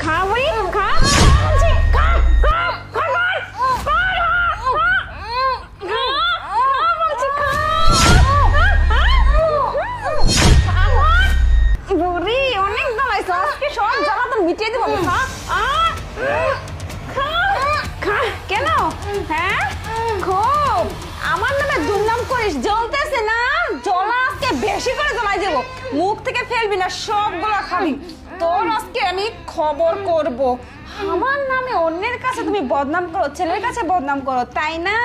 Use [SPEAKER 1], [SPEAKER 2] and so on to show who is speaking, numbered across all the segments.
[SPEAKER 1] খা বুড়ি খা বলছি, খা খা খা বলছি, খা। বুড়ি অনেক জ্বালাইছো, আজকে সব জ্বালা তো মিটিয়ে দেবো। খা খা খা। কেন? হ্যাঁ খুব আমার নামে দুর্নাম করিস, জ্বলতেছে না? জ্বলা আজকে বেশি করে জ্বলাই দেবো, মুখ থেকে ফেলবি না, সবগুলো খাবি। তোর আজকে আমি খবর করব। আমার নামে অন্যের কাছে তুমি বদনাম করো, ছেলের কাছে বদনাম করো, তাই না?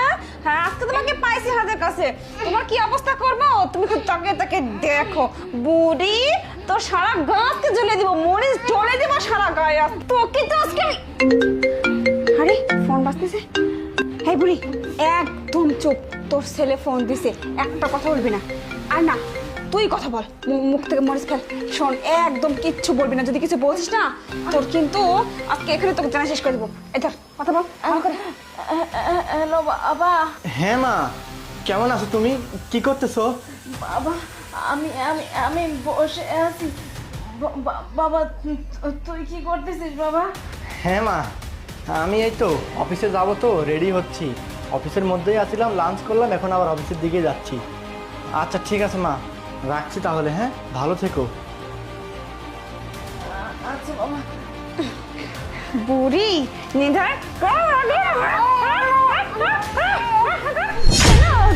[SPEAKER 1] হ্যাঁ আজকে তোমাকে পাইছি হাতের কাছে, তোমার কি অবস্থা করবো তুমি তো তাকে তাকে দেখো। বুড়ি তো সারা গাছকে জ্বলে দিব, মরিচ জ্বলে দিব সারা গায়ে। তোকে তো আজকে আমি... আরে ফোন বাজতেছে। হ্যাঁ বুড়ি একদম চুপ, তোর ছেলে ফোন দিছে, একটা কথা বলবি না। আর না তুই কথা বল, মুখ থেকে মরিচ ফেল। শোন একদম কিচ্ছু বলবি না, যদি কিছু বলছিস না তোর কিন্তু আজকে এখানে তোকে জানা শেষ করে দেবো। এটা কথা বল।
[SPEAKER 2] হ্যালো বাবা।
[SPEAKER 3] হ্যাঁ মা, কেমন আছো তুমি? কি করতেছো?
[SPEAKER 2] বাবা আমি আমি আমি বসে আছি। বাবা তুই কি করতেছিস বাবা?
[SPEAKER 3] হ্যাঁ মা, আমি এই তো অফিসে যাব, তো রেডি হচ্ছি। অফিসের মধ্যেই আছিলাম, লাঞ্চ করলাম, এখন আবার অফিসের দিকে যাচ্ছি। আচ্ছা ঠিক আছে মা, রাখছি তাহলে। হ্যাঁ ভালো থেকো।
[SPEAKER 2] আচ্ছা বাবা।
[SPEAKER 1] বুড়ি নিধার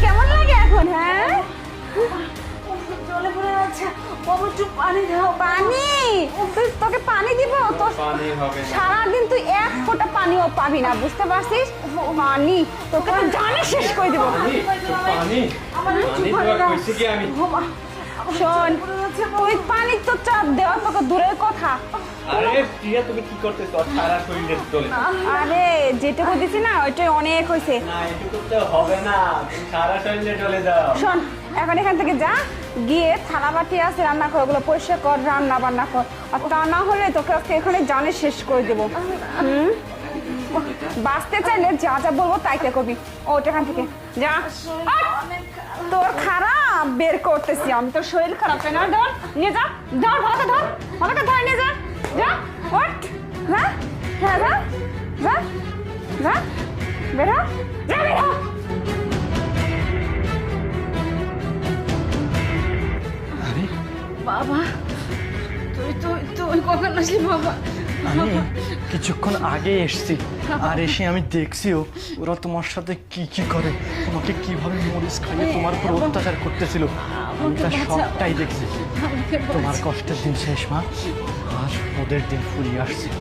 [SPEAKER 1] কেমন লাগে এখন? হ্যাঁ
[SPEAKER 2] জলে পড়ে আছে বাবা, একটু পানি দাও।
[SPEAKER 1] পানি? তুই তোকে পানি দিব? তোর সারাদিন তুই এক ফোঁটা পানিও পাবি না, বুঝতে পারছিস? পানি তোকে তো জানে শেষ করে দেবো। শোন তুই পানি তো চাপ দেওয়া তোকে দূরের কথা।
[SPEAKER 4] আরে প্রিয়া তুমি কি করতেছো? সারা শরীরে চলে
[SPEAKER 1] আরে যেটুকু দিছি না ওইটাই অনেক হয়েছে।
[SPEAKER 4] না, এটুকু তো হবে না, তুমি সারা শরীরে চলে যাও।
[SPEAKER 1] শোন এখন এখান থেকে যা, গিয়ে থালা বাটি আছে রান্না কর, ওগুলো পরিষ্কার কর, রান্না বান্না কর। আর তা না হলে তোকে আজকে এখানে জানে শেষ করে দেবো। বাঁচতে চাইলে যা যা বলবো তাইতে করবি। ওটা এখান থেকে যা। তোর খারাপ বের করতেছি আমি, তোর শরীর খারাপ তাই না? ধর নিয়ে যা, ধর ভালোকে ধর, ভালোকে ধর নিয়ে যা। যা ওঠ, যা হ্যাঁ যা যা যা, বেরো যা, বেরো।
[SPEAKER 2] বাবা তুই তুই তুই কখন আসলি বাবা?
[SPEAKER 3] আমি কিছুক্ষণ আগে এসেছি, আর এসে আমি দেখছিও ওরা তোমার সাথে কি কি করে, তোমাকে কিভাবে মরিচ খাইয়ে তোমার উপর অত্যাচার করতেছিল। আমি তার সবটাই দেখছি। তোমার কষ্টের দিন শেষ মা, আর ওদের দিন ফুরিয়ে আসছে।